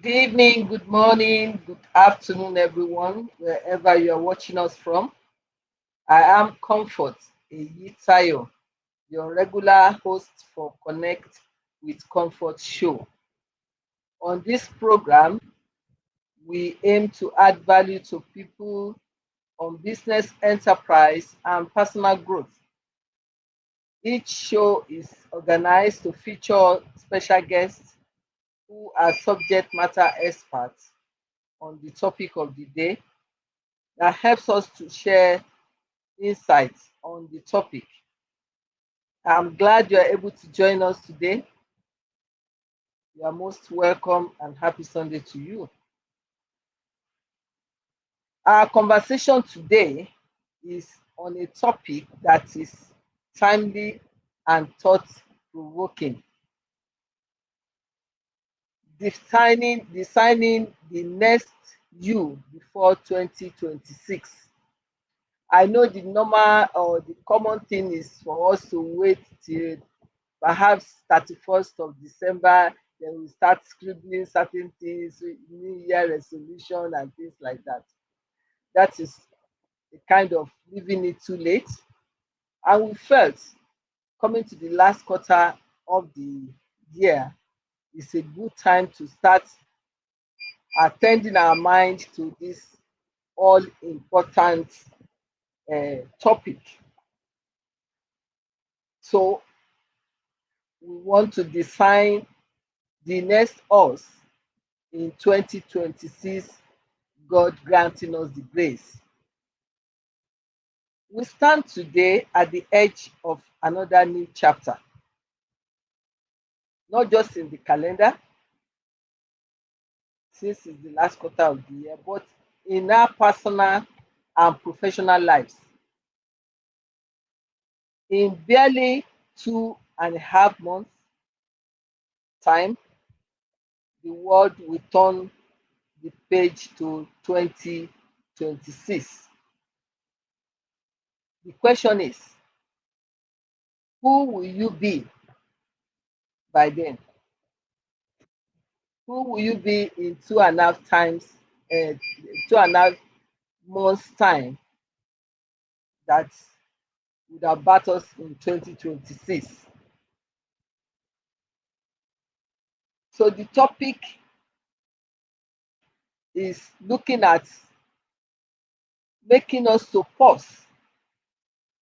Evening, good morning, good afternoon, everyone, wherever you are watching us from. I am Comfort Eyitayo, your regular host for Connect with Comfort show. On this program, we aim to add value to people on business, enterprise, and personal growth. Each show is organized to feature special guests who are subject matter experts on the topic of the day that helps us to share insights on the topic. I'm glad you are able to join us today. You are most welcome and happy Sunday to you. Our conversation today is on a topic that is timely and thought provoking, designing the next you before 2026. I know the normal or the common thing is for us to wait till perhaps 31st of December, then we start scribbling certain things, New Year resolution and things like that. That is a kind of leaving it too late. And we felt coming to the last quarter of the year is a good time to start attending our mind to this all important topic. So we want to define the next us in 2026, God granting us the grace. We stand today at the edge of another new chapter, not just in the calendar, since it's the last quarter of the year, but in our personal and professional lives. In barely 2.5 months' time, the world will turn the page to 2026. The question is, who will you be by then? Who will you be in 2.5 months time that would have bat us in 2026? So the topic is looking at making us to pause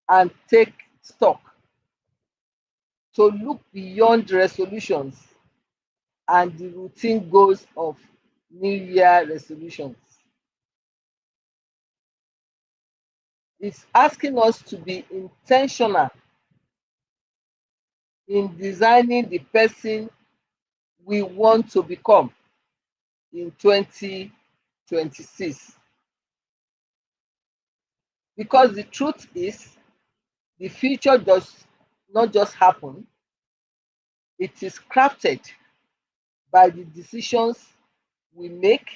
and take stock, to look beyond resolutions and the routine goals of New Year resolutions. It's asking us to be intentional in designing the person we want to become in 2026. Because the truth is, the future does not just happen, it is crafted by the decisions we make,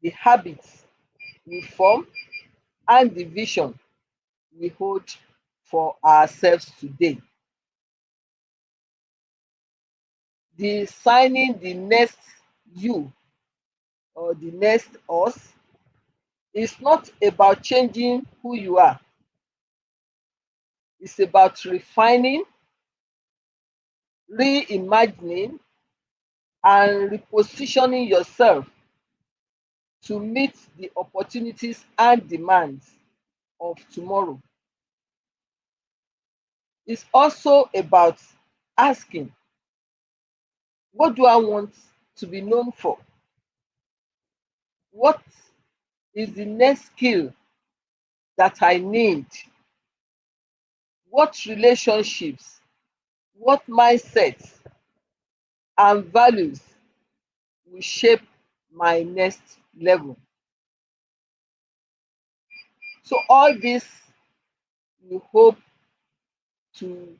the habits we form, and the vision we hold for ourselves today. Designing the next you or the next us is not about changing who you are. It's about refining, reimagining, and repositioning yourself to meet the opportunities and demands of tomorrow. It's also about asking, what do I want to be known for? What is the next skill that I need? What relationships, what mindsets and values will shape my next level? So all this we hope to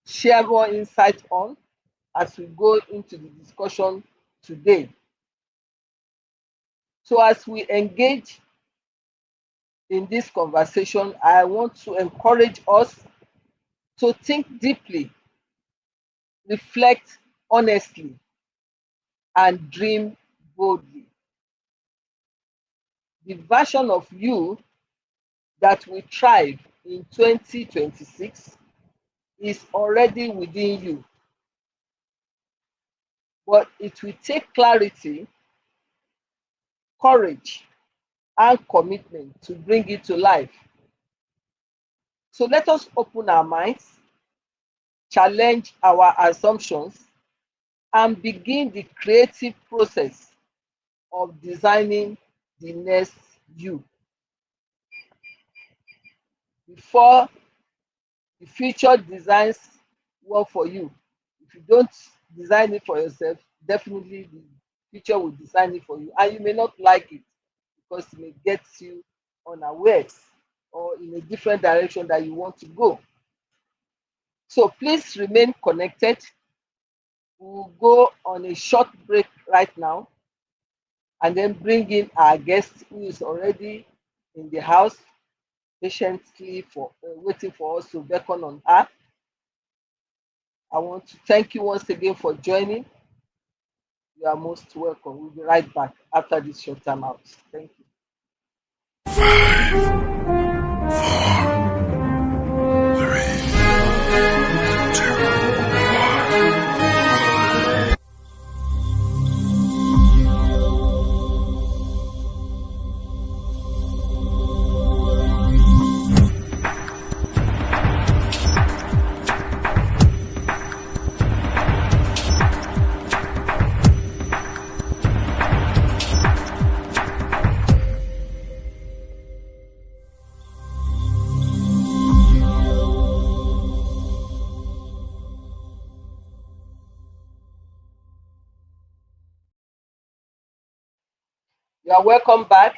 share more insight on as we go into the discussion today. So as we engage in this conversation, I want to encourage us to think deeply, reflect honestly, and dream boldly. The version of you that will thrive in 2026 is already within you, but it will take clarity, courage, and commitment to bring it to life. So let us open our minds, challenge our assumptions, and begin the creative process of designing the next you before the future designs work for you. If you don't design it for yourself, definitely the future will design it for you. And you may not like it because it may get you unawares or in a different direction that you want to go. So please remain connected. We'll go on a short break right now and then bring in our guest who is already in the house patiently for waiting for us to beckon on her. I want to thank you once again for joining. You are most welcome. We'll be right back after this short time out. Thank you. You are welcome back.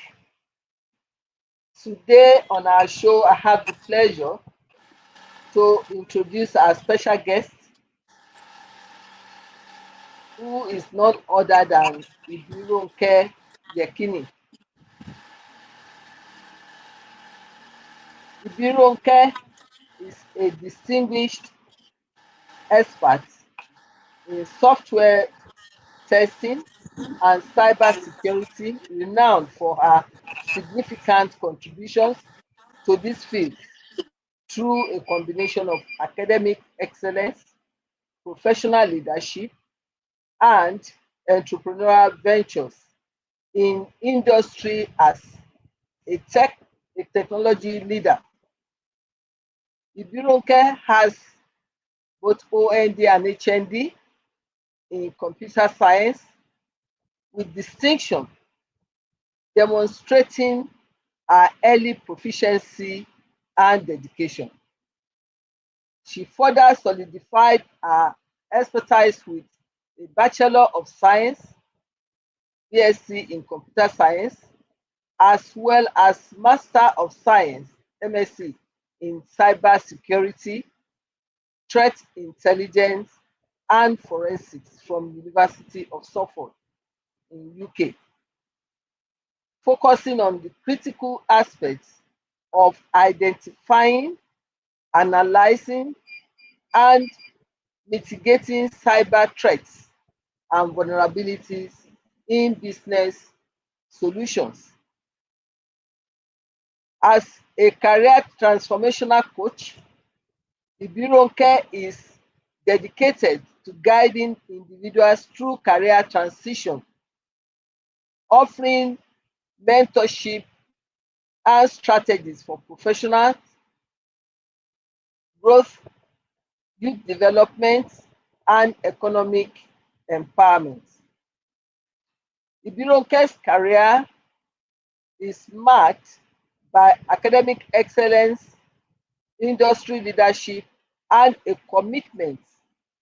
Today on our show, I have the pleasure to introduce our special guest, who is none other than Ibironke Yekini. Ibironke is a distinguished expert in software testing and cybersecurity, renowned for her significant contributions to this field through a combination of academic excellence, professional leadership, and entrepreneurial ventures in industry as a technology leader. Ibironke has both OND and HND in computer science with distinction, demonstrating her early proficiency and dedication. She further solidified her expertise with a Bachelor of Science, BSc in Computer Science, as well as Master of Science, MSc in Cybersecurity, Threat Intelligence, and Forensics from University of Suffolk in UK, focusing on the critical aspects of identifying, analyzing, and mitigating cyber threats and vulnerabilities in business solutions. As a career transformational coach, Ibironke is dedicated to guiding individuals through career transition, offering mentorship and strategies for professional growth, youth development, and economic empowerment. Ibironke's career is marked by academic excellence, industry leadership, and a commitment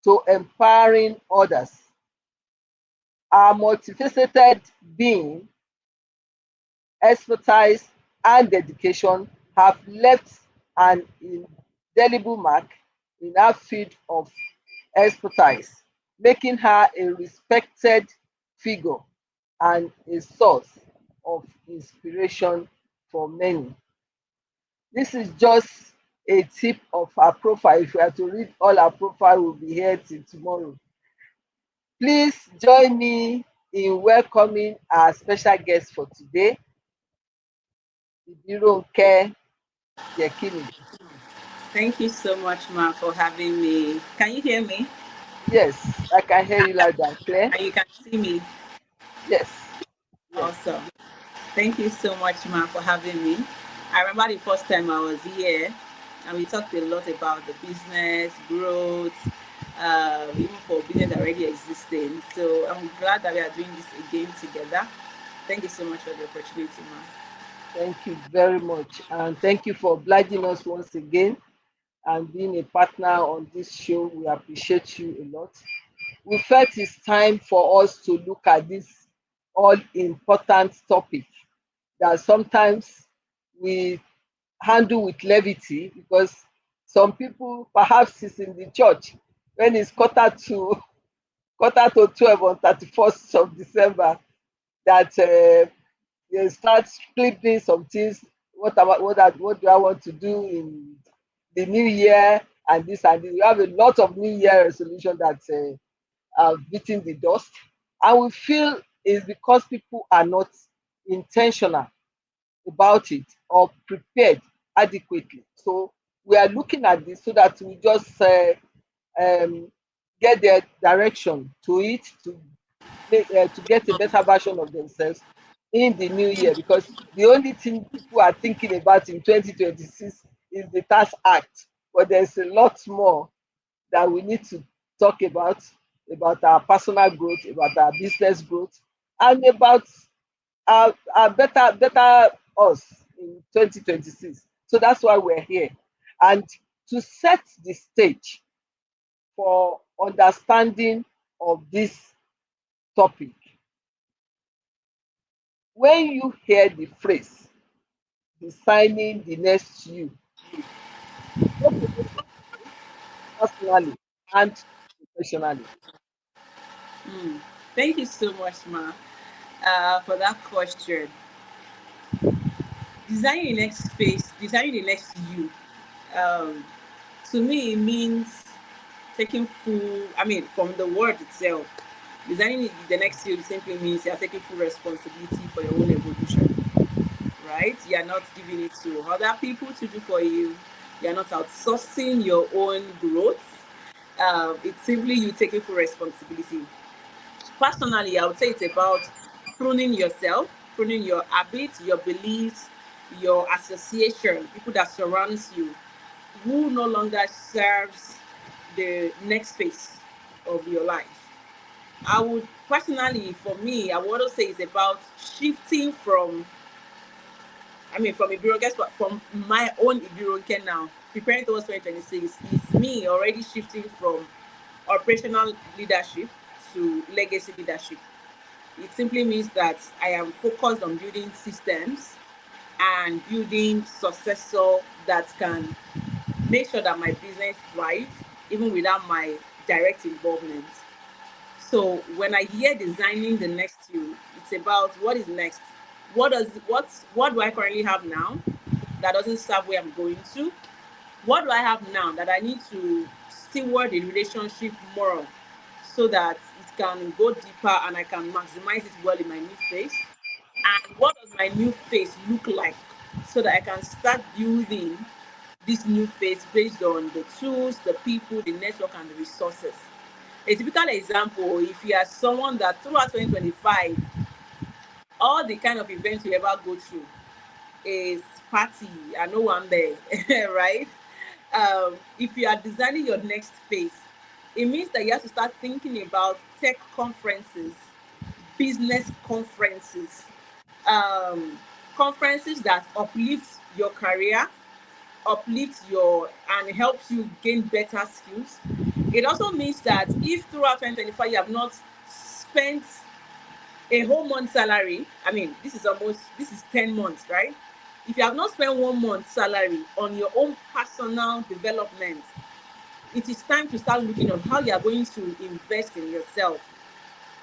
to empowering others. Our multifaceted being, expertise, and dedication have left an indelible mark in her field of expertise, making her a respected figure and a source of inspiration for many. This is just a tip of her profile. If you are to read all her profile, we'll be here till tomorrow. Please join me in welcoming our special guest for today, Ibironke Yekini. Thank you so much, Ma, for having me. Can you hear me? Yes, I can hear you loud and clear. And you can see me? Yes, yes. Awesome. Thank you so much, Ma, for having me. I remember the first time I was here, and we talked a lot about the business, growth, even for business already existing. So I'm glad that we are doing this again together. Thank you so much for the opportunity, Ma. Thank you very much. And thank you for obliging us once again and being a partner on this show. We appreciate you a lot. We felt it's time for us to look at this all important topic that sometimes we handle with levity because some people perhaps it's in the church when it's quarter to 12 on 31st of December that they start clipping some things. What do I want to do in the new year and this and this. We have a lot of new year resolution that are beating the dust, and we feel it's because people are not intentional about it or prepared adequately. So we are looking at this so that we just um, get their direction to it to get a better version of themselves in the new year, because the only thing people are thinking about in 2026 is the tax act, but there's a lot more that we need to talk about our personal growth, about our business growth, and about our better us in 2026. So that's why we're here. And to set the stage for understanding of this topic, when you hear the phrase designing the next you, what does it mean personally and professionally? Mm. Thank you so much, Ma, for that question. Designing the next phase, designing the next you. Um, to me, it means taking full, I mean, from the word itself, designing the next you simply means you're taking full responsibility for your own evolution, right? You're not giving it to other people to do for you. You're not outsourcing your own growth. It's simply you taking full responsibility. Personally, I would say it's about pruning yourself, pruning your habits, your beliefs, your association, people that surrounds you, who no longer serves the next phase of your life. I would personally, for me, I would also say it's about shifting from, I mean, from Ibironke, from my own Ibironke now, preparing towards 2026, is me already shifting from operational leadership to legacy leadership. It simply means that I am focused on building systems and building successor that can make sure that my business thrive even without my direct involvement. So when I hear designing the next you, it's about what is next. What do I currently have now that doesn't serve where I'm going to? What do I have now that I need to steward the relationship more so that it can go deeper and I can maximize it well in my new phase? And what does my new phase look like so that I can start building this new phase based on the tools, the people, the network, and the resources? A typical example, if you are someone that throughout 2025, all the kind of events you ever go through is party and no one there, right? If you are designing your next phase, it means that you have to start thinking about tech conferences, business conferences, um, conferences that uplift your career, uplift your and helps you gain better skills. It also means that if throughout 2025 you have not spent a whole month salary, I mean, this is 10 months, right? If you have not spent 1 month salary on your own personal development, it is time to start looking on how you are going to invest in yourself.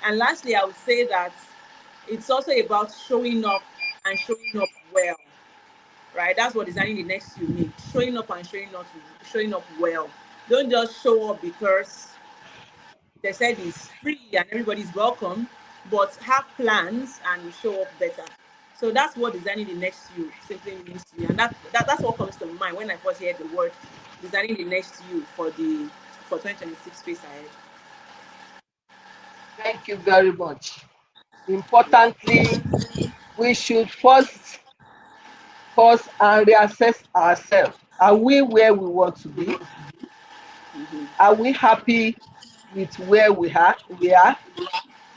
And lastly, I would say that it's also about showing up and showing up well, right? That's what designing the next you mean. Showing up and showing up well. Don't just show up because they said it's free and everybody's welcome. but have plans and you show up better. So that's what designing the next you simply means to me, and that's what comes to mind when I first hear the word designing the next you for 2026 face ahead. Thank you very much. Importantly, we should first pause and reassess ourselves. Are we where we want to be? Are we happy with where we are?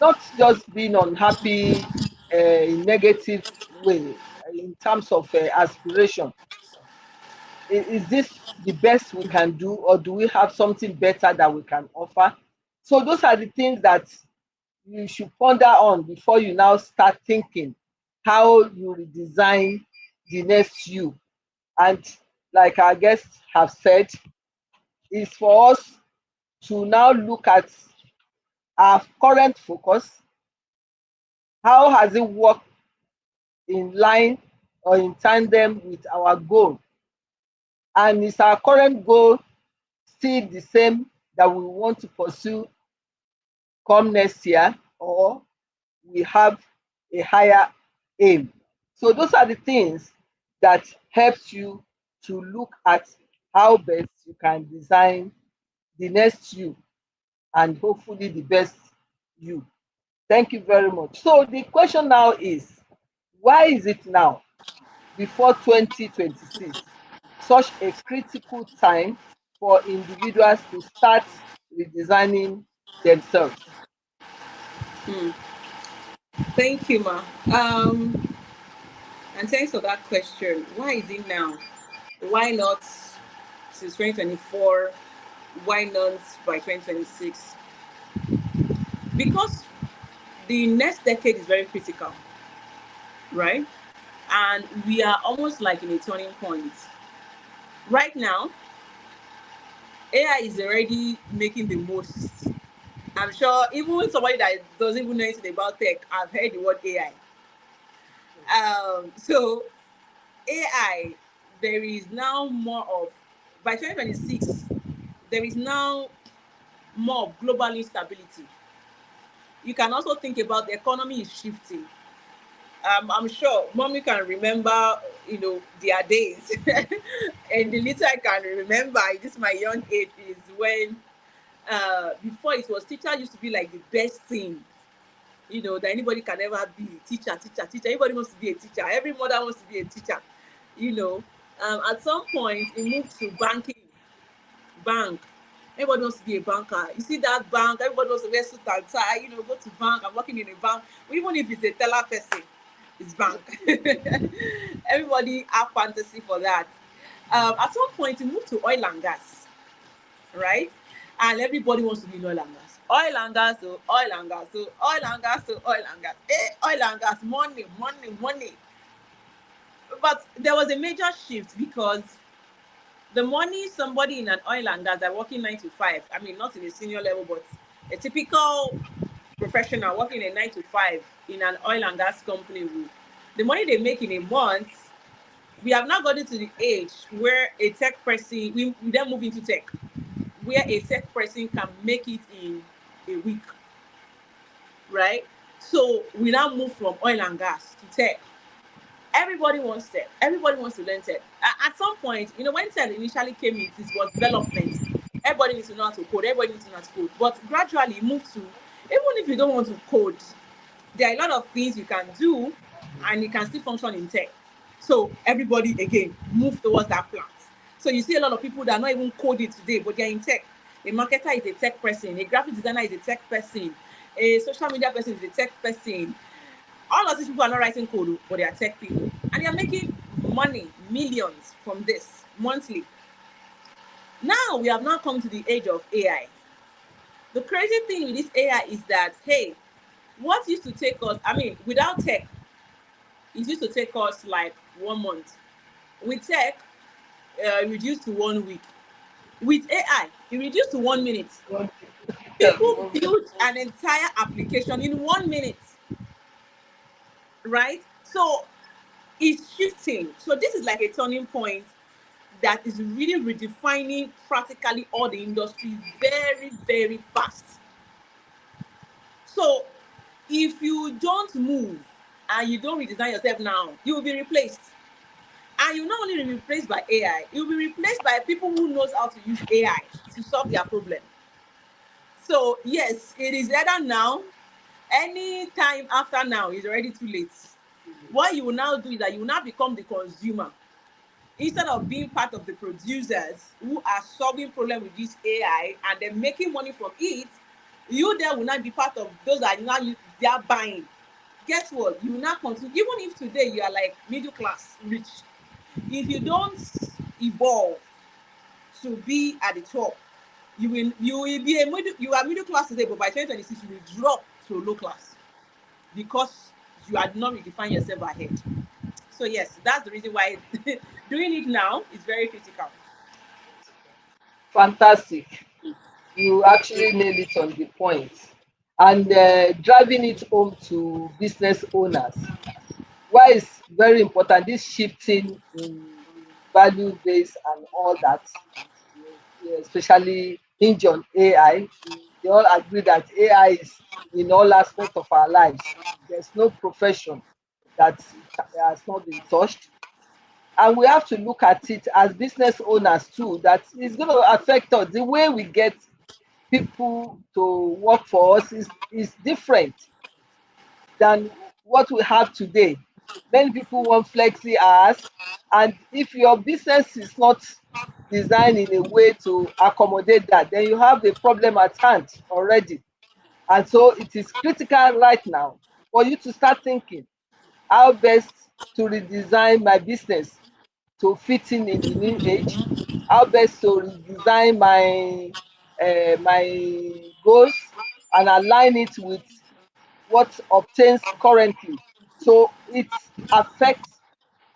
Not just being unhappy in negative way in terms of aspiration. Is this the best we can do, or do we have something better that we can offer? So those are the things that you should ponder on before you now start thinking how you redesign the next you. And like our guests have said, is for us to now look at our current focus. How has it worked in line or in tandem with our goal? And is our current goal still the same that we want to pursue come next year, or we have a higher aim? So those are the things that helps you to look at how best you can design the next you, and hopefully the best you. Thank you very much. So the question now is, why is it now, before 2026, such a critical time for individuals to start redesigning themselves? Hmm. Thank you, Ma. And thanks for that question. Why is it now? Why not since 2024? Why not by 2026? Because the next decade is very critical, right? And we are almost like in a turning point. Right now, AI is already making the most. I'm sure even somebody that doesn't even know anything about tech, I've heard the word AI. So AI, there is now more of, by 2026, there is now more of global instability. You can also think about the economy is shifting. I'm sure mommy can remember, their days. And the little I can remember, this my young age, is when before it was teacher used to be like the best thing, that anybody can ever be. Teacher, teacher, teacher. Everybody wants to be a teacher. Every mother wants to be a teacher. You know, at some point it moved to banking, bank. Everybody wants to be a banker. You see that bank, everybody wants to wear suit and tie, go to bank. I'm working in a bank. Even if it's a teller person, it's bank. Everybody have fantasy for that. At some point, it moved to oil and gas, right? And everybody wants to be in oil and gas. Oil and gas, so oil and gas, so oil and gas, so oil and gas. Oil and gas, money, money, money. But there was a major shift because the money somebody in an oil and gas are working 9 to 5. I mean, not in a senior level, but a typical professional working a 9 to 5 in an oil and gas company will, the money they make in a month, we have now gotten to the age where a tech person, we then move into tech, where a tech person can make it in a week, right? So we now move from oil and gas to tech. Everybody wants tech. Everybody wants to learn tech. At some point, when tech initially came in, it was development. Everybody needs to know how to code. Everybody needs to know how to code. But gradually, it moved to, even if you don't want to code, there are a lot of things you can do, and you can still function in tech. So everybody again move towards that plant. So you see a lot of people that are not even coding today, but they're in tech. A marketer is a tech person. A graphic designer is a tech person. A social media person is a tech person. All of these people are not writing code, but they are tech people, and they are making money, millions from this monthly. Now we have now come to the age of AI. The crazy thing with this AI is that, hey, what used to take us, I mean, without tech, it used to take us like 1 month. With tech, it reduced to 1 week. With AI, it reduced to 1 minute. People build an entire application in 1 minute, right? So it's shifting. So this is like a turning point that is really redefining practically all the industries very, very fast. So If you don't move and you don't redesign yourself now, you will be replaced. And you not only be replaced by AI, you'll be replaced by people who knows how to use AI to solve their problem. So yes, it is either now, any time after now is already too late. What you will now do is that you will now become the consumer instead of being part of the producers who are solving problem with this AI and then making money from it. You there will not be part of those that now they are buying. Guess what? You will not continue. Even if today you are like middle class, rich, if you don't evolve to be at the top, you will be a middle, you are middle class today, but by 2026 you will drop to low class because you had not redefined yourself ahead. So yes, that's the reason why doing it now is very critical. Fantastic. You actually nail it on the point. And driving it home to business owners. Why is very important, this shifting in value base and all that, especially hinge on AI. We all agree that AI is in all aspects of our lives. There's no profession that has not been touched. And we have to look at it as business owners too, that it's going to affect us. The way we get people to work for us is different than what we have today. Many people want flexi hours, and if your business is not designed in a way to accommodate that, then you have a problem at hand already. And so it is critical right now for you to start thinking how best to redesign my business to fit in the new age, how best to redesign my goals and align it with what obtains currently. So it affects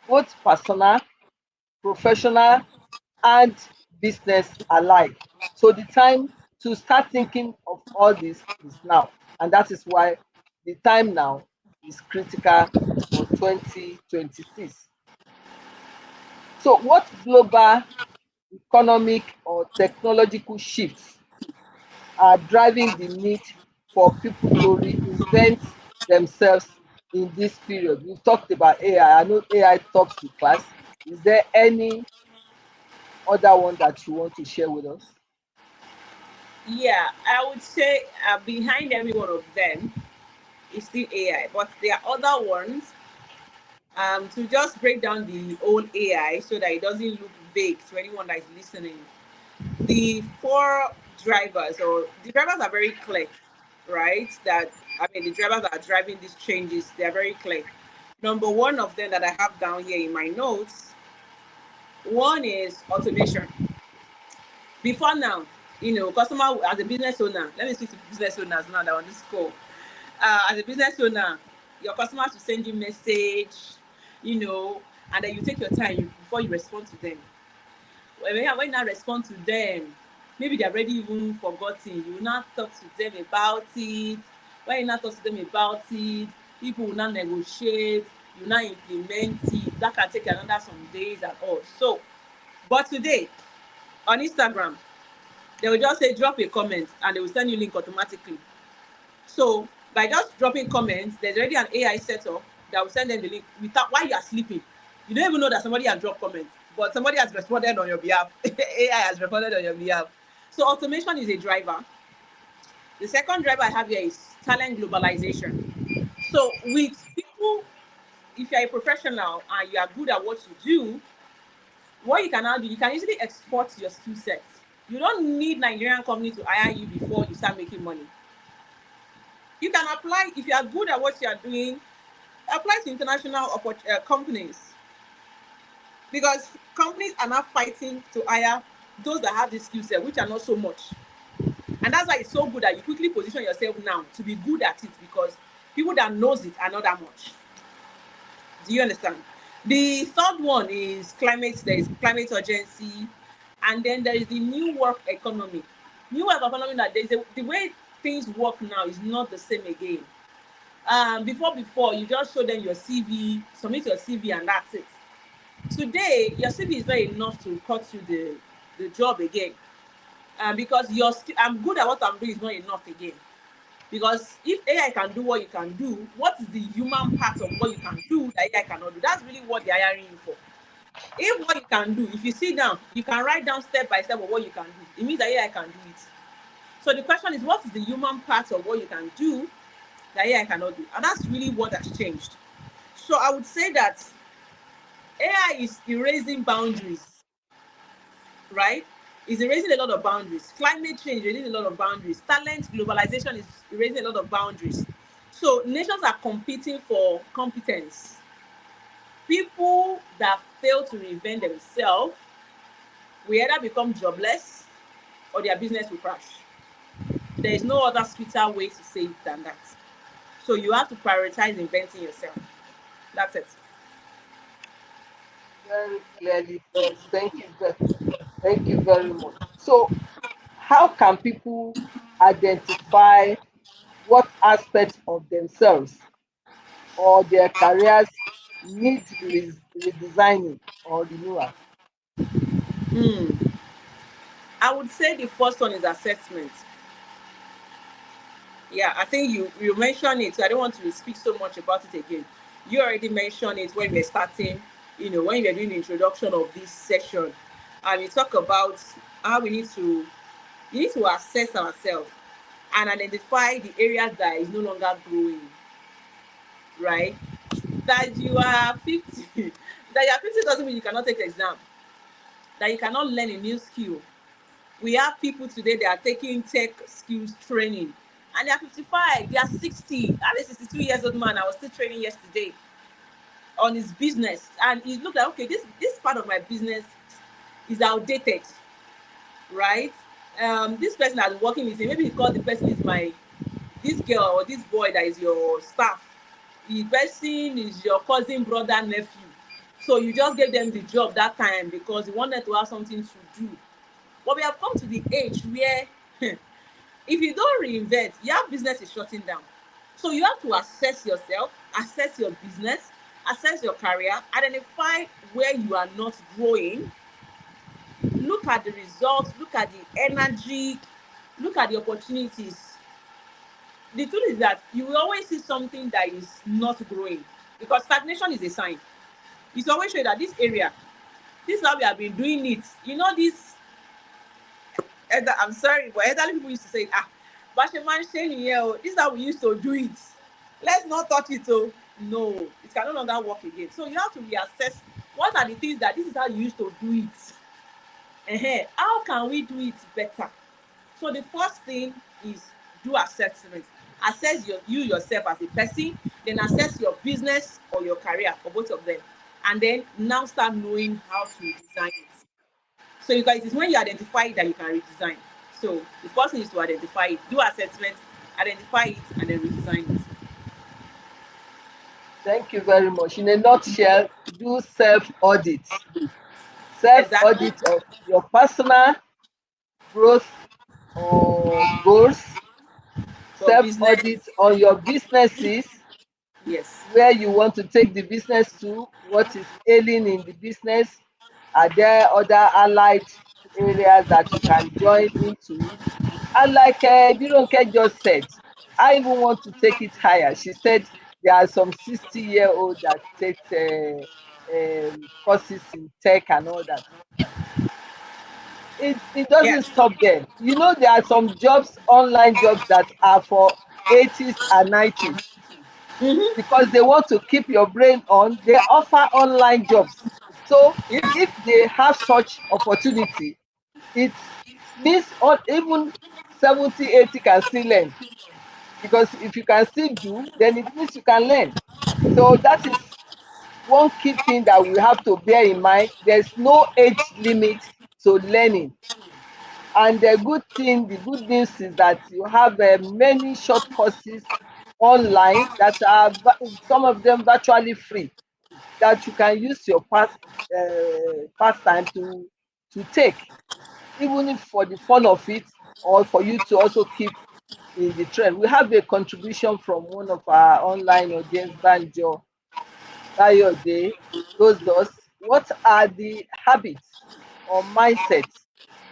both personal, professional, and business alike. So the time to start thinking of all this is now. And that is why the time now is critical for 2026. So what global economic or technological shifts are driving the need for people to reinvent themselves in this period? We've talked about AI. I know AI tops the class. Is there any other one that you want to share with us? Yeah, I would say behind every one of them is still AI, but there are other ones. To just break down the old AI so that it doesn't look vague to anyone that is listening. The four drivers, or the drivers are very clear, right? That I mean, the drivers that are driving these changes, they are very clear. Number one of them that I have down here in my notes, one is automation. Before now, customer as a business owner, let me speak to business owners now that are on this call. As a business owner, your customers will send you message, you know, and then you take your time before you respond to them. When you now respond to them, maybe they're already even forgotten. You will not talk to them about it. When you not talk to them about it, people will not negotiate. You will not implement it. That can take another some days and all. So, but today on Instagram, they will just say drop a comment and they will send you link automatically. So by just dropping comments, there's already an AI setup that will send them the link without while you are sleeping. You don't even know that somebody has dropped comments, but somebody has responded on your behalf. AI has responded on your behalf. So automation is a driver. The second driver I have here is talent globalization. So with people, if you're a professional and you are good at what you do, what you can now do, you can easily export your skill set. You don't need Nigerian company to hire you before you start making money. You can apply if you are good at what you are doing. Apply to international companies because companies are now fighting to hire those that have this skill set, which are not so much. And that's why it's so good that you quickly position yourself now to be good at it because people that knows it are not that much. Do you understand? The third one is climate. There is climate urgency, and then there is the new work economy. New work economy that the way things work now is not the same again. Before you just show them your CV, submit your CV, and that's it. Today, your CV is not enough to cut you the job again, because I'm good at what I'm doing is not enough again. Because if AI can do what you can do, what is the human part of what you can do that AI cannot do? That's really what they're hiring you for. If what you can do, if you sit down, you can write down step by step of what you can do, it means that AI can do it. So the question is, what is the human part of what you can do that AI cannot do? And that's really what has changed. So I would say that AI is erasing boundaries, right? Is erasing a lot of boundaries. Climate change is erasing a lot of boundaries. Talent globalization is erasing a lot of boundaries. So nations are competing for competence. People that fail to reinvent themselves will either become jobless or their business will crash. There is no other sweeter way to say it than that. So you have to prioritize inventing yourself. That's it. Very clearly put. Thank you very much. So, how can people identify what aspects of themselves or their careers need redesigning or renewal? Hmm. I would say the first one is assessment. Yeah, I think you mentioned it, so I don't want to speak so much about it again. You already mentioned it when we were starting, when we were doing the introduction of this session, and we talk about how we need to assess ourselves and identify the areas that is no longer growing, right? That you are 50, that you are 50 doesn't mean you cannot take the exam, that you cannot learn a new skill. We have people today that are taking tech skills training and they are 55, they are 60. I have a 62 years old man I was still training yesterday on his business, and he looked like, okay, this part of my business is outdated, right? This person has been working with him, maybe because the person is my this girl or this boy that is your staff, the person is your cousin, brother, nephew. So you just gave them the job that time because you wanted to have something to do. But we have come to the age where if you don't reinvent, your business is shutting down. So you have to assess yourself, assess your business, assess your career, identify where you are not growing, look at the results, look at the energy, look at the opportunities. The truth is that you will always see something that is not growing because stagnation is a sign. It's always show that this area, this is how we have been doing it. This, I'm sorry, but elderly people used to say, Basheman Sheni, this is how we used to do it. Let's not touch it. Oh, no, it can no longer work again. So you have to reassess what are the things that this is how you used to do it. How can we do it better? So the first thing is do assessment. Assess you yourself as a person, then assess your business or your career for both of them. And then now start knowing how to design it. So because it is when you identify it that you can redesign. So the first thing is to identify it, do assessment, identify it, and then redesign it. Thank you very much. In a nutshell, do self audit. Self Exactly. audit of your personal growth or goals, For self audit business, on your businesses, yes. where you want to take the business to, what is ailing in the business, are there other allied areas that you can join into it? And like Bironke just said, I even want to take it higher. She said there are some 60-year-old that take courses in tech and all that. It doesn't Yes. stop them. You know, there are some jobs, online jobs that are for 80s and 90s Mm-hmm. because they want to keep your brain on. They offer online jobs. So Yes. if they have such opportunity, it means even 70, 80 can still learn, because if you can still do, then it means you can learn. So that is one key thing that we have to bear in mind. There's no age limit to learning. And the good news is that you have many short courses online that are some of them virtually free, that you can use your pastime to take, even if for the fun of it, or for you to also keep in the trend. We have a contribution from one of our online audience, Banjo Bayode, told us, what are the habits or mindsets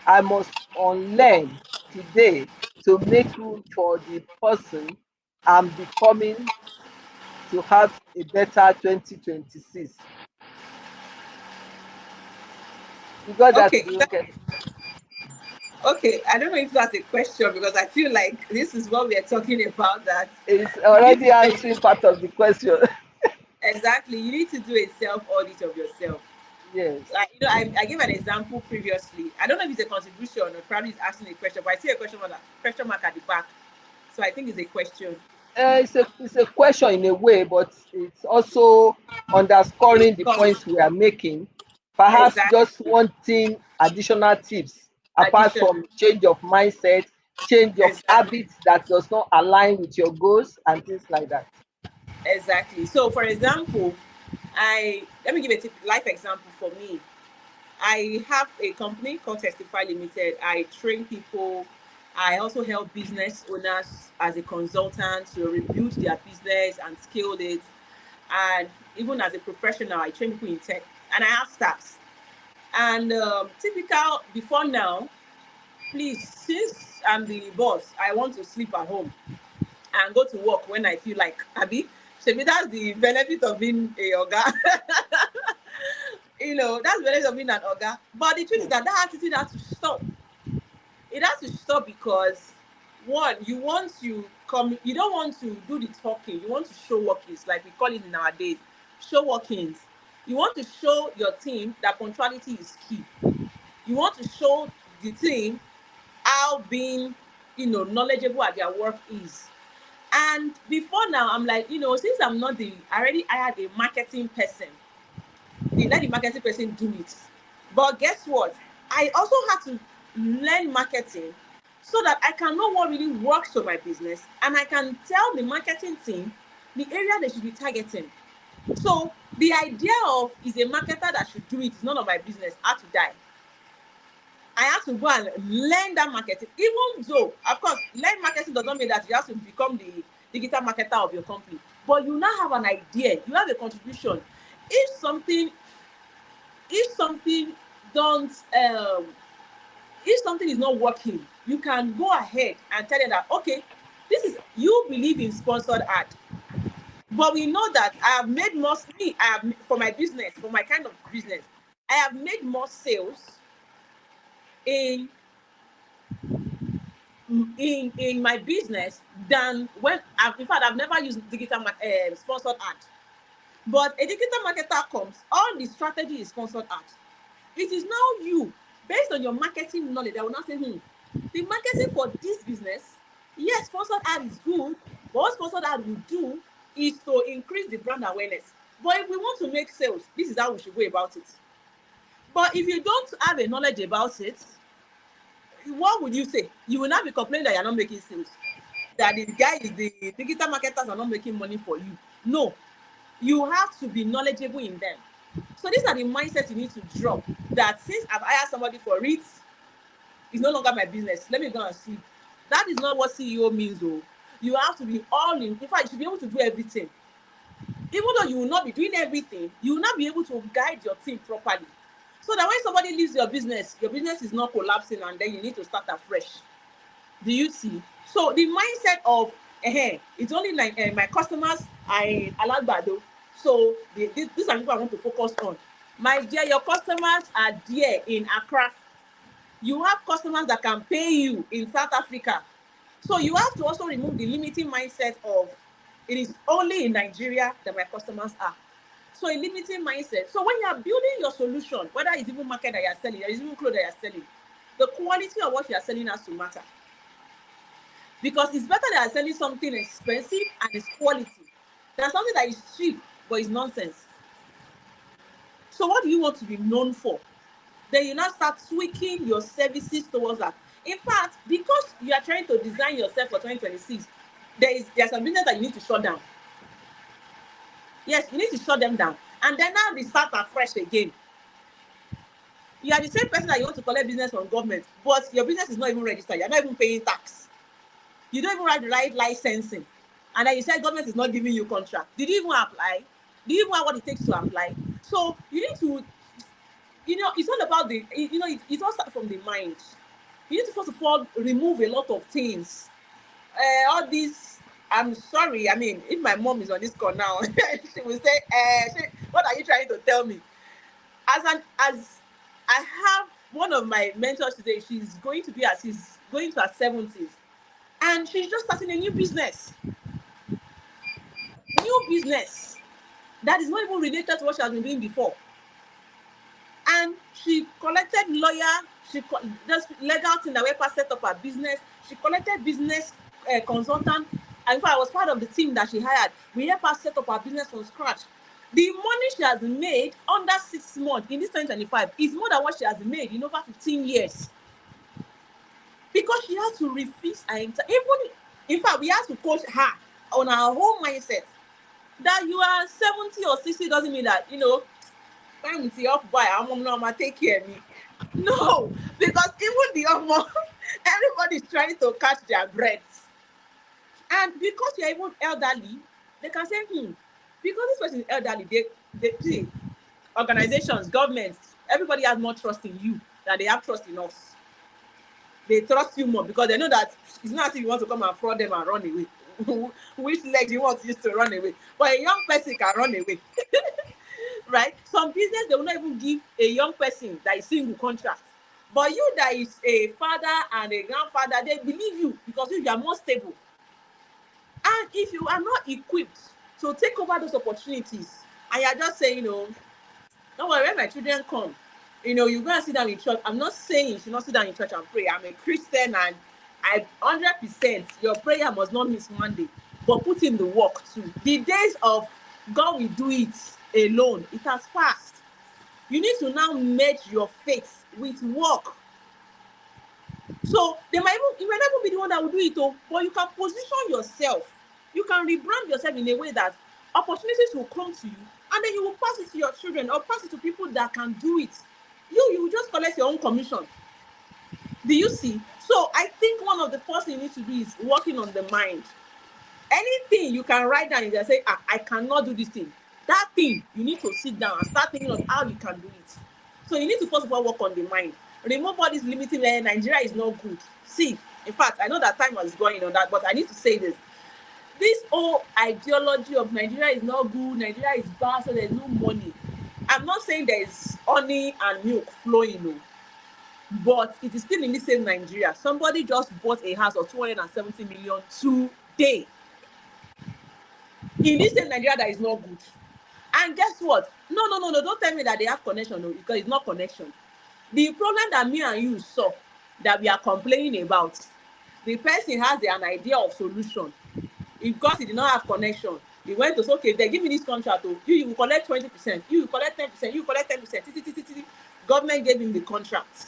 I must unlearn today to make room for the person I'm becoming to have a better 2026. You got that, Okay, Bianca? okay. I don't know if that's a question because I feel like this is what we are talking about. That It's you need already to do answering part of the question. exactly. You need to do a self audit of yourself. Yes. Like I gave an example previously. I don't know if it's a contribution or probably it's asking a question, but I see a question mark at the back, so I think it's a question. It's a question in a way, but it's also underscoring the Come, points we are making. Perhaps just exactly. wanting additional tips apart Addition, from change of mindset, change of exactly, habits that does not align with your goals and things like that. exactly. So, for example, I let me give a life example for me. I have a company called Testify Limited. I train people. I also help business owners as a consultant to rebuild their business and scale it. And even as a professional, I train people in tech. And I have staffs. And typical before now, please, since I'm the boss, I want to sleep at home and go to work when I feel like Abby. Maybe that's the benefit of being a Oga. That's the benefit of being an Oga. But the truth is Hmm. that attitude has to stop. It has to stop because one, you don't want to do the talking, you want to show workings, like we call it in our days, show workings. You want to show your team that punctuality is key. You want to show the team how being, knowledgeable at their work is. And before now, I'm like, since I'm not I already hired a marketing person. Let the marketing person do it. But guess what? I also had to learn marketing so that I can know what really works for my business and I can tell the marketing team the area they should be targeting. So the idea of is a marketer that should do it is none of my business. I had to die. I have to go and learn that marketing. Even though, of course, learn marketing does not mean that you have to become the digital marketer of your company. But you now have an idea. You have a contribution. If something, if something don't, if something is not working, you can go ahead and tell them that okay, this is you believe in sponsored ad. But we know that I have made more me. I have for my business, for my kind of business, I have made more sales in in my business than when in fact I've never used digital sponsored ad. But a digital marketer comes, all the strategy is sponsored ad. It is now you, based on your marketing knowledge, I will not say, the marketing for this business, yes, sponsored ad is good, but what sponsored ad will do is to increase the brand awareness. But if we want to make sales, this is how we should go about it. But if you don't have a knowledge about it, what would you say? You will not be complaining that you're not making sales. That the guy is the digital marketers are not making money for you. No, you have to be knowledgeable in them. So these are the mindsets you need to drop. That since I've hired somebody for it, it's no longer my business. Let me go and sleep. That is not what CEO means, though. You have to be all in. In fact, you should be able to do everything. Even though you will not be doing everything, you will not be able to guide your team properly. So that when somebody leaves your business is not collapsing and then you need to start afresh. Do you see? So the mindset of it's only like my customers are in Alagbado. So these are people I want to focus on. My dear, your customers are there in Accra. You have customers that can pay you in South Africa. So you have to also remove the limiting mindset of it is only in Nigeria that my customers are. So a limiting mindset. So when you are building your solution, whether it's even market that you are selling, or it's even clothes that you are selling, the quality of what you are selling has to matter. Because it's better than selling something expensive and it's quality than something that is cheap but is nonsense. So what do you want to be known for? Then you now start tweaking your services towards that. In fact, because you are trying to design yourself for 2026, there's some business that you need to shut down. Yes, you need to shut them down. And then now they start afresh again. You are the same person that you want to collect business from government, but your business is not even registered. You're not even paying tax. You don't even have the right licensing. And then you said government is not giving you contract. Did you even apply? Do you even have what it takes to apply? So you need to, it's all about it all starts from the mind. You need to first of all remove a lot of things. All these, I'm sorry, I mean, if my mom is on this call now, she will say, what are you trying to tell me? As I have one of my mentors today, she's going to her 70s, and she's just starting a new business that is not even related to what she has been doing before. And she collected lawyer, just legal thing that Wepa set up her business. She collected business consultant. And in fact, I was part of the team that she hired. We helped her set up her business from scratch. The money she has made under 6 months in this 2025 is more than what she has made in over 15 years. Because she has to refix her entire, even, in fact, we have to coach her on her whole mindset. That you are 70 or 60 doesn't mean that, time with the up boy, I'm not take care of me. No, because even the young mom, everybody's trying to catch their breath. And because you're even elderly, they can say, because this person is elderly, they see, organizations, governments, everybody has more trust in you than they have trust in us. They trust you more because they know that it's not as if you want to come and fraud them and run away. Which leg you want to use to run away? But a young person can run away. Right? Some business they will not even give a young person that is single contract. But you that is a father and a grandfather, they believe you because you are more stable. And if you are not equipped to take over those opportunities, and you're just saying, don't worry, when my children come, you go and sit down in church. I'm not saying you should not sit down in church and pray. I'm a Christian, and I 100% your prayer must not miss one day, but put in the work too. The days of God will do it alone, it has passed. You need to now merge your faith with work. So you might not even be the one that will do it, but you can position yourself. You can rebrand yourself in a way that opportunities will come to you, and then you will pass it to your children or pass it to people that can do it. You will just collect your own commission. Do you see? So I think one of the first things you need to do is working on the mind. Anything you can write down and say, I cannot do this thing. That thing, you need to sit down and start thinking of how you can do it. So you need to first of all work on the mind. Remove all this limiting, Nigeria is not good. See, in fact, I know that time was going on that, but I need to say this. This whole ideology of Nigeria is not good, Nigeria is bad, so there's no money. I'm not saying there's honey and milk flowing, no, but it is still in the same Nigeria. Somebody just bought a house of 270 million today. In this same Nigeria that is not good. And guess what? No, don't tell me that they have connection, no, because it's not connection. The problem that me and you saw that we are complaining about, the person has an idea of solution. Because he did not have connection, he went to say, okay, they give me this contract, you will collect 20%, you will collect 10%, you will collect 10%. Government gave him the contract,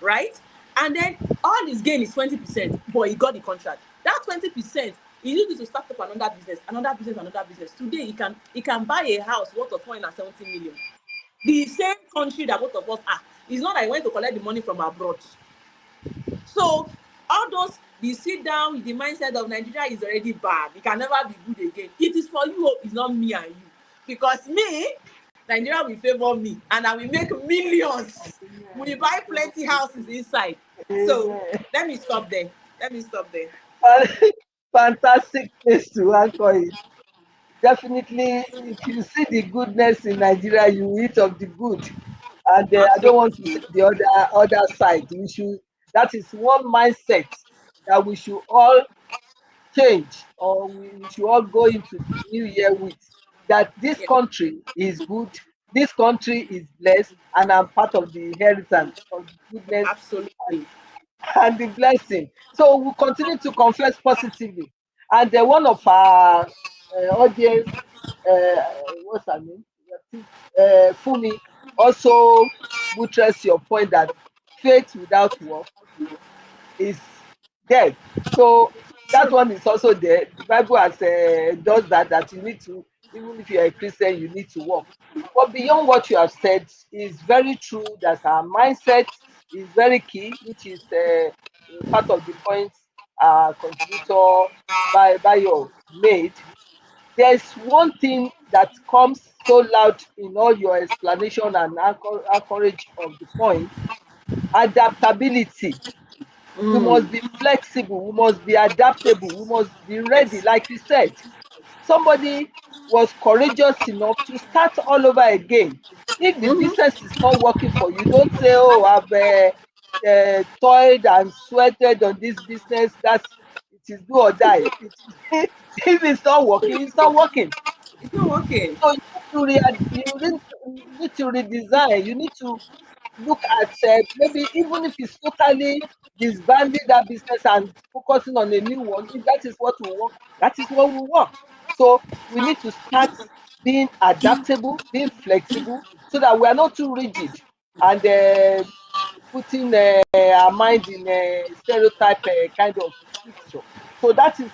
right? And then all his gain is 20%, but he got the contract. That 20%, he used it to start up another business. Today, he can buy a house worth of 270 million. The same country that both of us are. It's not like he went to collect the money from abroad. So all those, the sit down, the mindset of Nigeria is already bad. It can never be good again. It is for you, it's not me and you. Because me, Nigeria will favor me and I will make millions. We Amen. buy So plenty houses inside. So amen. let me stop there. Let me stop there. Fantastic place to anchor it. Definitely, if you see the goodness in Nigeria, you eat of the good. And I don't want to say Absolutely. the other side. We should. That is one mindset that we should all change, or we should all go into the new year with. That this Yeah, country is good. This country is blessed, and I'm part of the inheritance of the goodness absolutely. and the blessing. So we'll continue to confess positively. And one of our audience, uh, what's her name? Fumi, also buttress your point that faith without work is dead. So that True. one is also there. The Bible has does that you need to, even if you're a Christian, you need to work. But beyond what you have said, is very true that our mindset is very key, which is part of the points contributor by your made. There's one thing that comes so loud in all your explanation and anchorage of the points, adaptability. We Mm. must be flexible, we must be adaptable, we must be ready. Yes. Like you said, somebody was courageous enough to start all over again. If the Mm-hmm. business is not working for you, don't say, oh, I've toiled and sweated on this business, that's it is do or die. It is, if it's not working, it's not working. It's not working. So you need to redesign. You need to look at maybe even if it's totally disbanding that business and focusing on a new one. If that is what will work, that is what will work. So we need to start being adaptable, being flexible, so that we are not too rigid and putting our mind in a stereotype kind of picture. So that is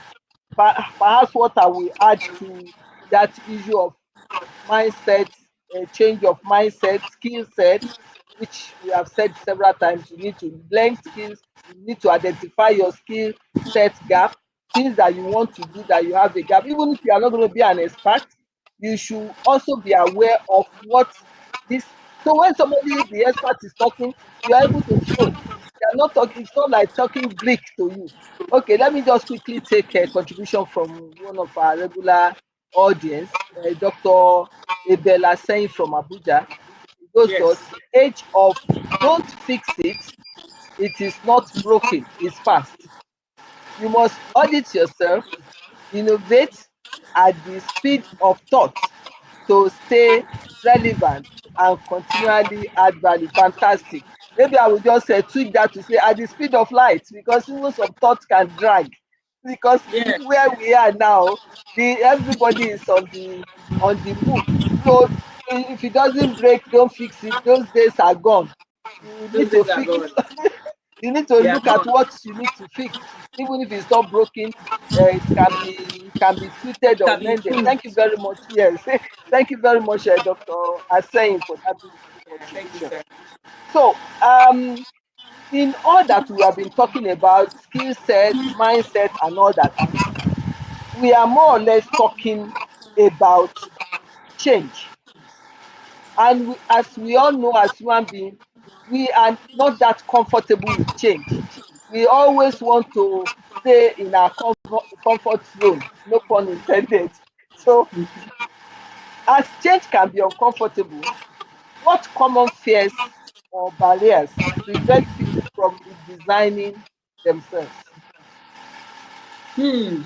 perhaps what I will add to that issue of mindset, change of mindset, skill set, which we have said several times. You need to learn skills, you need to identify your skill set gap, things that you want to do that you have a gap. Even if you are not going to be an expert, you should also be aware of what this. So when somebody, the expert, is talking, you are able to flow. They are not talking, it's not like talking Greek to you. Okay, let me just quickly take a contribution from one of our regular audience, Dr. Ebela saying from Abuja. He goes to us, Yes. the age of don't fix it, it is not broken, it's fast. You must audit yourself, innovate at the speed of thought to stay relevant and continually add value. Fantastic. Maybe I will just tweak that to say at the speed of light, because even some thoughts can drag. Because Yes. where we are now, everybody is on the move. So if it doesn't break, don't fix it. Those days are gone. You Those need to days are fix. gone. You need to They are look at gone. what you need to fix, even if it's not broken. It can be tweeted or Can be mended. improved. Thank you very much. Yes, thank you very much, Dr. Asain, for that beautiful Yeah, thank you, contribution. sir. So, in all that we have been talking about, skill set, mindset, and all that, we are more or less talking about change. And as we all know, as human beings, we are not that comfortable with change. We always want to stay in our comfort zone, no pun intended. So, as change can be uncomfortable, what common fears or barriers prevent people from redesigning themselves? Hmm.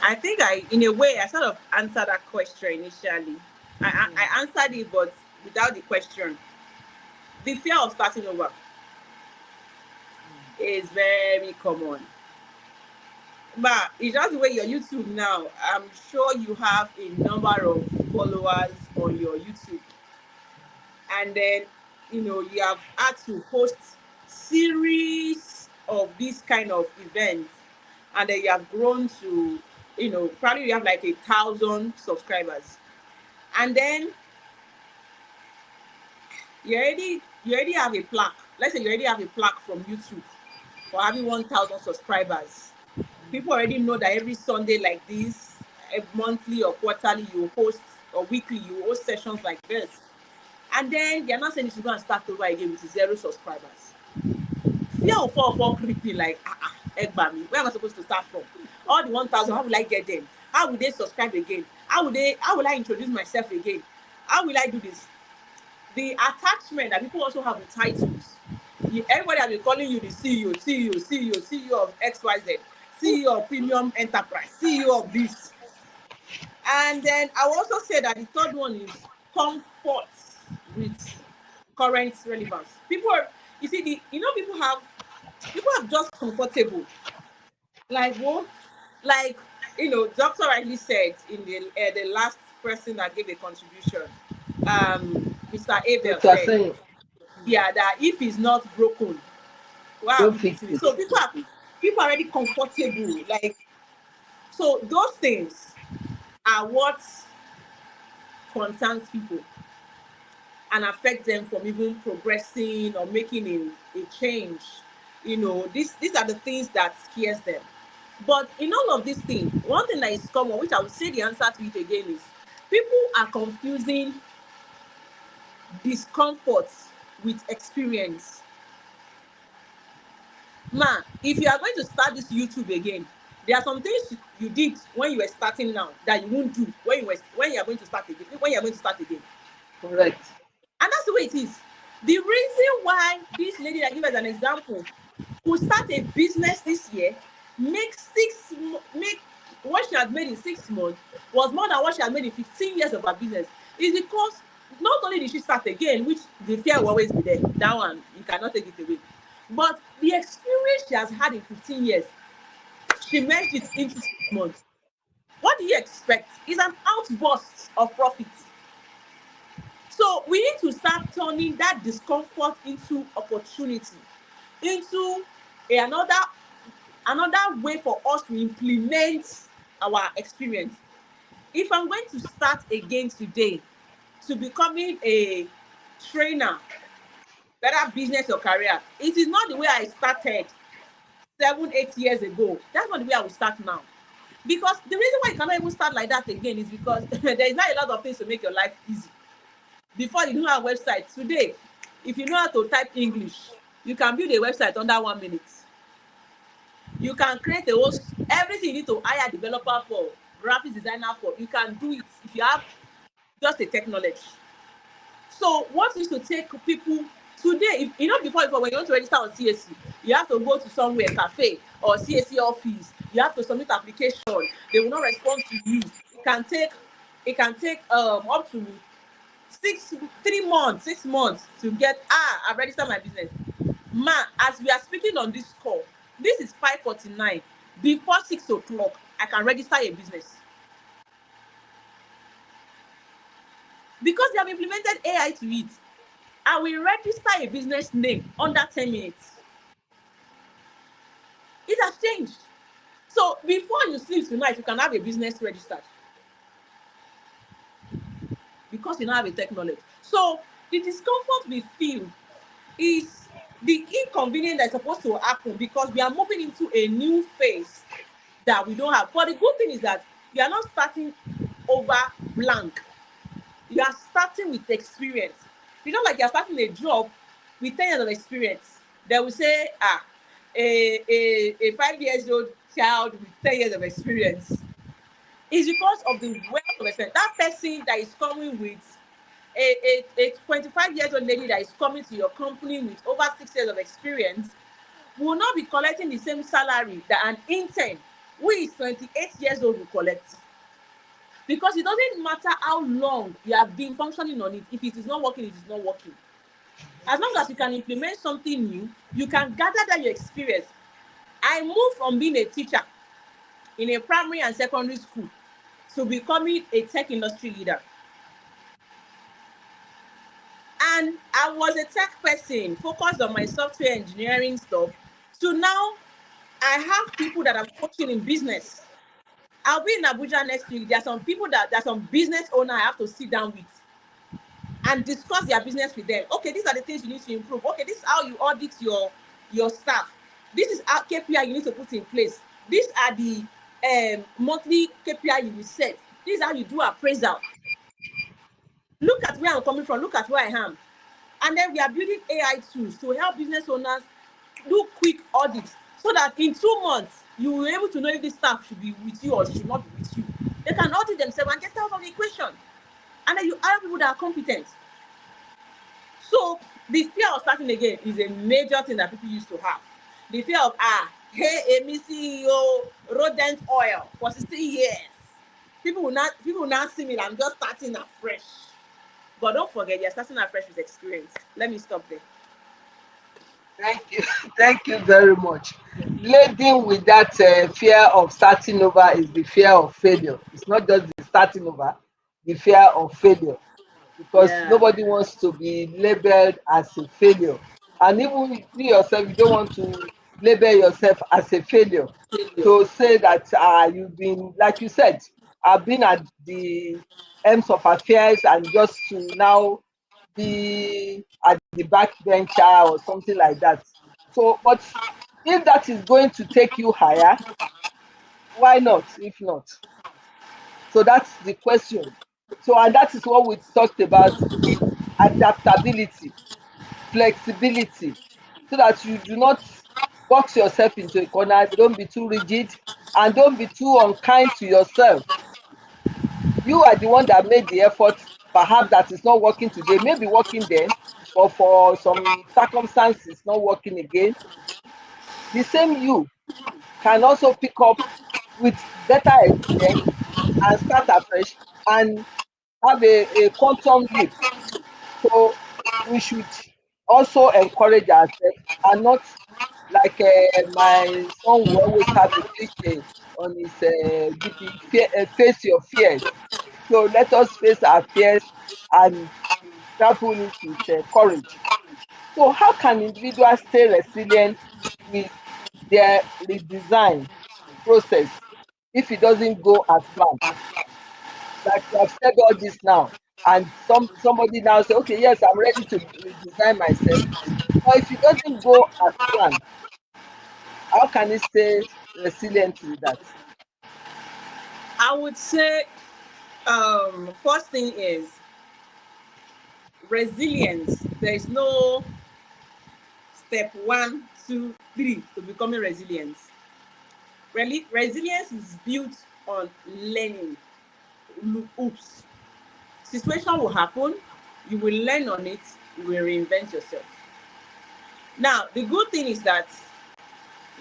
I think in a way, I sort of answered that question initially. Mm, I answered it, but without the question. The fear of starting over mm, is very common. But it's just the way your YouTube now. I'm sure you have a number of followers on your YouTube, and then you have had to host series of this kind of events, and then you have grown to probably you have like 1,000 subscribers, and then you already have a plaque. Let's say you already have a plaque from YouTube for having 1,000 subscribers. mm, People already know that every Sunday like this, monthly or quarterly, you host, or weekly you host sessions like this. And then they're not saying you should go and start over again with 0 subscribers. Fear will fall creeping like, Egbami, where am I supposed to start from? All the 1,000, how will I get them? How will they subscribe again? How will I introduce myself again? How will I do this? The attachment that people also have with titles. Everybody has been calling you the CEO, CEO, CEO, CEO of XYZ, CEO of Premium Enterprise, CEO of this. And then I will also say that the third one is comfort with current relevance. People are, you see, people have just comfortable. Like what? Like, Doctor rightly said in the last person that gave a contribution, Mr. Abel Dr. said, Asain, yeah, that if it's not broken, why are don't we fix fixing it? it. So people are already comfortable. Like, so those things are what concerns people and affect them from even progressing or making a change. These are the things that scares them. But in all of these things, one thing that is common, which I would say the answer to it again, is people are confusing discomfort with experience. Ma, if you are going to start this YouTube again, there are some things you did when you were starting now that you won't do when you are going to start again. When you are going to start again, Correct. and that's the way it is. The reason why this lady that I give as an example could start a business this year, make what she had made in 6 months was more than what she had made in 15 years of her business, is because not only did she start again, which the fear will always be there, that one you cannot take it away, but the experience she has had in 15 years, she merged it into 6 months. What do you expect? It's an outburst of profit. So we need to start turning that discomfort into opportunity, into another way for us to implement our experience. If I'm going to start again today to becoming a trainer, whether business or career, it is not the way I started 7, 8 years ago. That's not the way I will start now. Because the reason why you cannot even start like that again is because there is not a lot of things to make your life easy. Before, you don't have a website. Today, if you know how to type English, you can build a website under 1 minute. You can create a host, everything you need to hire a developer for, graphics designer for, you can do it if you have just a tech knowledge. So what is to take people today, if you know, before when you want to register on CSC, you have to go to somewhere, cafe or CSC office, you have to submit application, they will not respond to you. It can take up to 3 months, 6 months to get I've registered my business. Man, as we are speaking on this call, this is 5:49. Before 6 o'clock, I can register a business because they have implemented AI to it. I will register a business name under 10 minutes. It has changed. So before you sleep tonight, you can have a business registered because you now have a tech knowledge. So the discomfort we feel is the inconvenience that's supposed to happen because we are moving into a new phase that we don't have. But the good thing is that you are not starting over blank. You are starting with experience. It's not like you're starting a job with 10 years of experience. They will say, a 5 years old child with 10 years of experience. It's because of the wealth of experience. That person that is coming with a 25 years old lady that is coming to your company with over 6 years of experience will not be collecting the same salary that an intern who is 28 years old will collect. Because it doesn't matter how long you have been functioning on it. If it is not working, it is not working. As long as you can implement something new, you can gather that your experience. I moved from being a teacher in a primary and secondary school to becoming a tech industry leader. And I was a tech person focused on my software engineering stuff. So now I have people that I'm coaching in business. I'll be in Abuja next week. There's some business owner I have to sit down with and discuss their business with them. Okay, these are the things you need to improve. Okay, this is how you audit your staff. This is how KPI you need to put in place. These are the monthly KPI you will set. This is how you do appraisal. Look at where I'm coming from. Look at where I am. And then we are building AI tools to help business owners do quick audits so that in 2 months, you will be able to know if this staff should be with you or should not be with you. They can audit themselves and get out of the equation. And then you hire people that are competent. So the fear of starting again is a major thing that people used to have. The fear of, hey, Amy CEO, rodent oil for 60 years. People will not see me that I'm just starting afresh. But don't forget, you're starting afresh with experience. Let me stop there. Thank you. Thank you very much. Leading with that fear of starting over is the fear of failure. It's not just the starting over, the fear of failure. Because Yeah. nobody wants to be labeled as a failure. And even you yourself, you don't want to label yourself as a failure. Failure. To say that you've been, like you said, I've been at the ends of affairs and just to now be at the backbencher or something like that. So, but if that is going to take you higher, why not? If not, so that's the question. So, and that is what we talked about, adaptability. flexibility, so that you do not box yourself into a corner. Don't be too rigid and don't be too unkind to yourself. You are the one that made the effort. Perhaps that is not working today, maybe working then, but for some circumstances not working again. The same you can also pick up with better experience and start afresh and have a quantum leap. So we should also encourage ourselves and not like my son will always have a cliche on his DP, face your fears. So let us face our fears and grapple it with courage. So how can individuals stay resilient with their redesign process if it doesn't go as planned? Like you have said all this now, and somebody now say, okay, yes, I'm ready to redesign myself. But if it doesn't go as planned, how can he stay resilient with that? I would say, first thing is resilience. There is no step one, two, three to becoming resilient. Really, resilience is built on learning. Look, oops, situation will happen. You will learn on it. You will reinvent yourself. Now, the good thing is that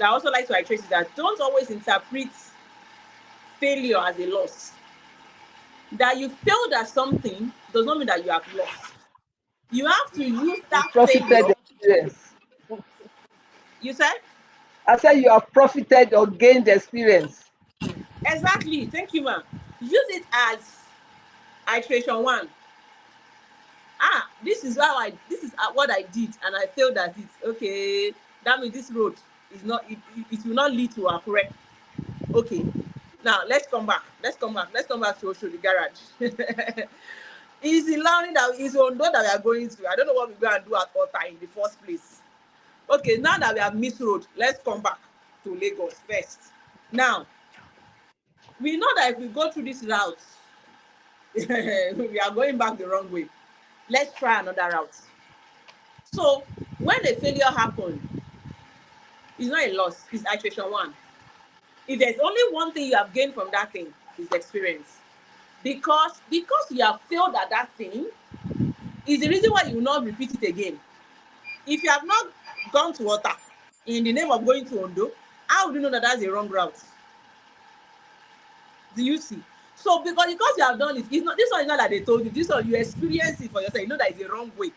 I also like to iterate is that don't always interpret failure as a loss. That you failed at something does not mean that you have lost. You have to use You that profited failure. experience. You said I said you have profited or gained experience. exactly. Thank you, ma'am. Use it as iteration one. This is how this is what I did and I failed at it. Okay, that means this road is not it will not lead to Akure. Okay, now let's come back to Osho the garage. It's in learning that is Ondo that we are going to. I don't know what we're going to do at Ota in the first place. Okay, now that we have missed road, let's come back to Lagos first. Now, we know that if we go through this route, we are going back the wrong way. Let's try another route. So, when a failure happens, it's not a loss, it's iteration one. If there's only one thing you have gained from that thing, is experience. Because you have failed at that thing, is the reason why you will not repeat it again. If you have not gone to water in the name of going to Ondo, how would you know that that's a wrong route? Do you see? So because you have done it, it's not this one is not like they told you. This one you experience it for yourself. You know that it's a wrong way.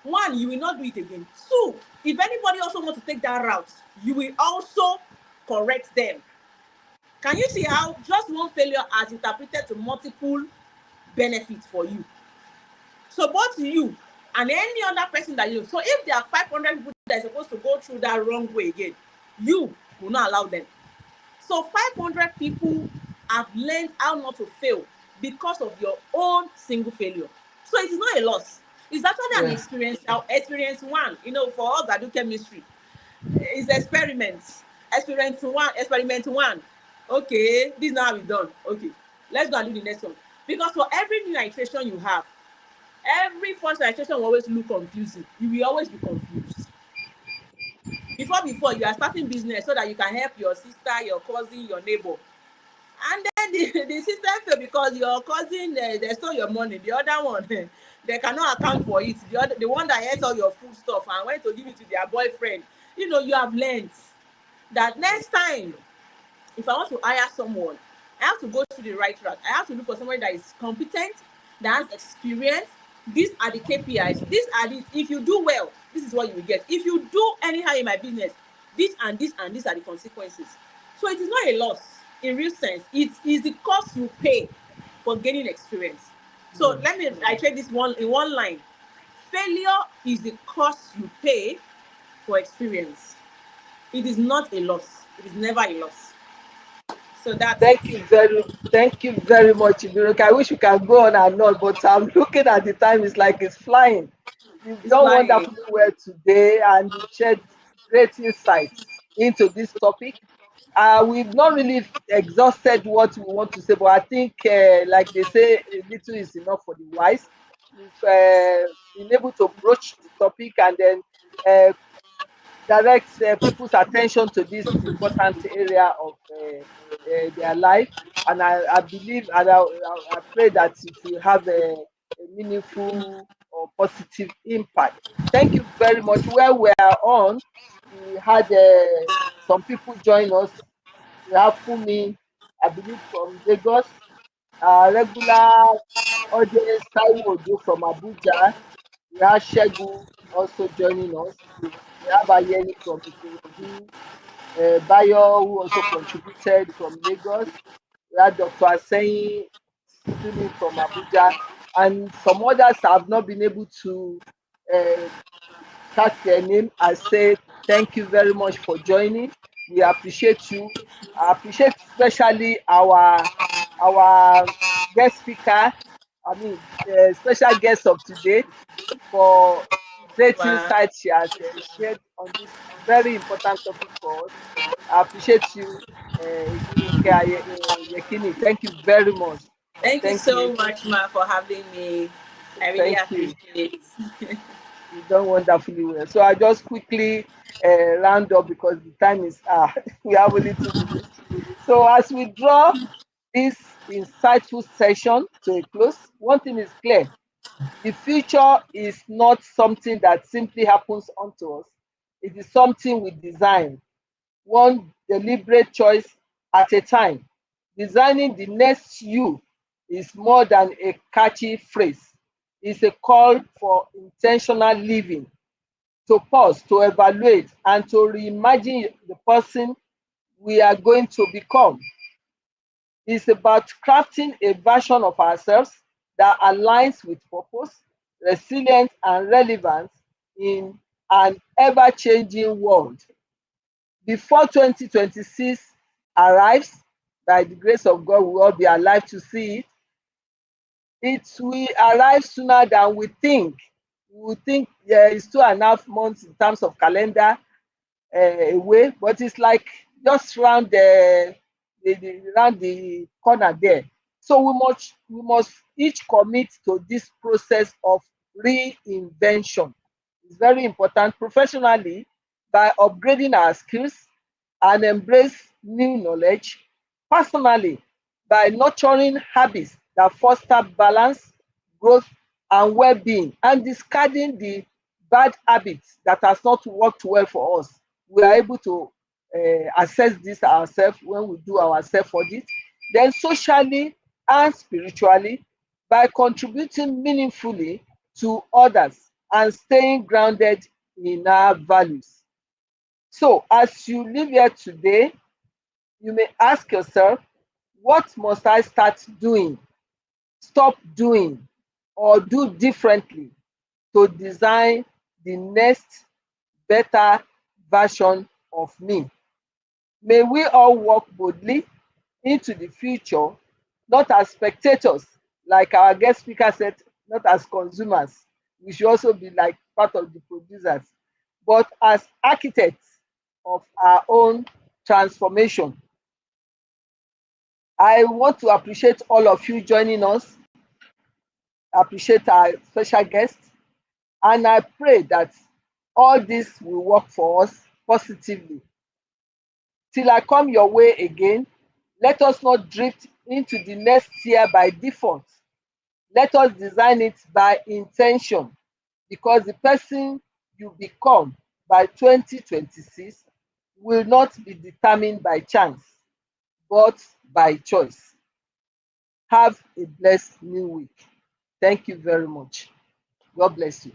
One, you will not do it again. Two, if anybody also wants to take that route, you will also correct them. Can you see how just one failure has interpreted to multiple benefits for you? So both you and any other person that you know. So if there are 500 people that are supposed to go through that wrong way again, you will not allow them. So 500 people have learned how not to fail because of your own single failure. So it is not a loss. It's actually an Yeah. experience. Our experience one, for us that do chemistry, is experiments. Experiment one. Okay, this is now how we done. Okay, let's go and do the next one. Because for every new iteration you have, every first iteration will always look confusing. You will always be confused. Before you are starting business so that you can help your sister, your cousin, your neighbor. And then the system fail because your cousin they stole your money. The other one they cannot account for it. The one that ate all your food stuff and went to give it to their boyfriend. You have learned that next time if I want to hire someone, I have to go through the right route. I have to look for somebody that is competent, that has experience. These are the KPIs. These are the if you do well, this is what you will get. If you do anyhow in my business, this and this and these are the consequences. So it is not a loss in real sense. It is the cost you pay for gaining experience. So Mm. let me I trade this one in one line. Failure is the cost you pay for experience. It is not a loss. It is never a loss. So that's it. Thank you very much, Ibiroke. I wish we can go on and on, but I'm looking at the time, it's like it's flying. You've It's done flying. wonderfully well today and you've shared great insights into this topic. We've not really exhausted what we want to say, but I think, like they say, a little is enough for the wise. we've been able to broach the topic and then uh, direct people's attention to this important area of their life. And I believe and I pray that it will have a meaningful or positive impact. Thank you very much. Where we are on, we had some people join us. We have Fumi, I believe, from Lagos, regular audience, Taiwo Ojo from Abuja. We have Shegu also joining us. We have Ayeni from Ikorodu, Bayo, who also contributed from Lagos. We have Dr. Aseyin tuning from Abuja, and some others have not been able to uh, catch their name. I say thank you very much for joining. We appreciate you. I appreciate especially our guest speaker. I mean, the special guest of today for great Wow. insights she has shared on this very important topic for us. I appreciate you, Yekini. Thank you very much. Thank you Thank you. so much, Ma, for having me. I really Thank you. appreciate it. You done wonderfully well. So I just quickly round up because the time is we have only 2 minutes. So as we draw this insightful session to a close, one thing is clear: the future is not something that simply happens unto us. It is something we design, one deliberate choice at a time. Designing the next you is more than a catchy phrase. It's a call for intentional living, to pause, to evaluate, and to reimagine the person we are going to become. It's about crafting a version of ourselves that aligns with purpose, resilience, and relevance in an ever changing world. Before 2026 arrives, by the grace of God, we will all be alive to see it. It will arrive sooner than we think. We think it's 2.5 months in terms of calendar away, but it's like just round round the corner there. So we must each commit to this process of reinvention. It's very important professionally by upgrading our skills and embrace new knowledge. Personally, by nurturing habits that foster balance, growth, and well-being, and discarding the bad habits that has not worked well for us. We are able to assess this ourselves when we do our self audit. Then socially and spiritually, by contributing meaningfully to others and staying grounded in our values. So as you live here today, you may ask yourself, what must I start doing, stop doing, or do differently to design the next better version of me? May we all walk boldly into the future, not as spectators, like our guest speaker said, not as consumers. We should also be like part of the producers, but as architects of our own transformation. I want to appreciate all of you joining us, appreciate our special guests, and I pray that all this will work for us positively. Till I come your way again, let us not drift into the next year by default. Let us design it by intention, because the person you become by 2026 will not be determined by chance, but by choice. Have a blessed new week. Thank you very much. God bless you.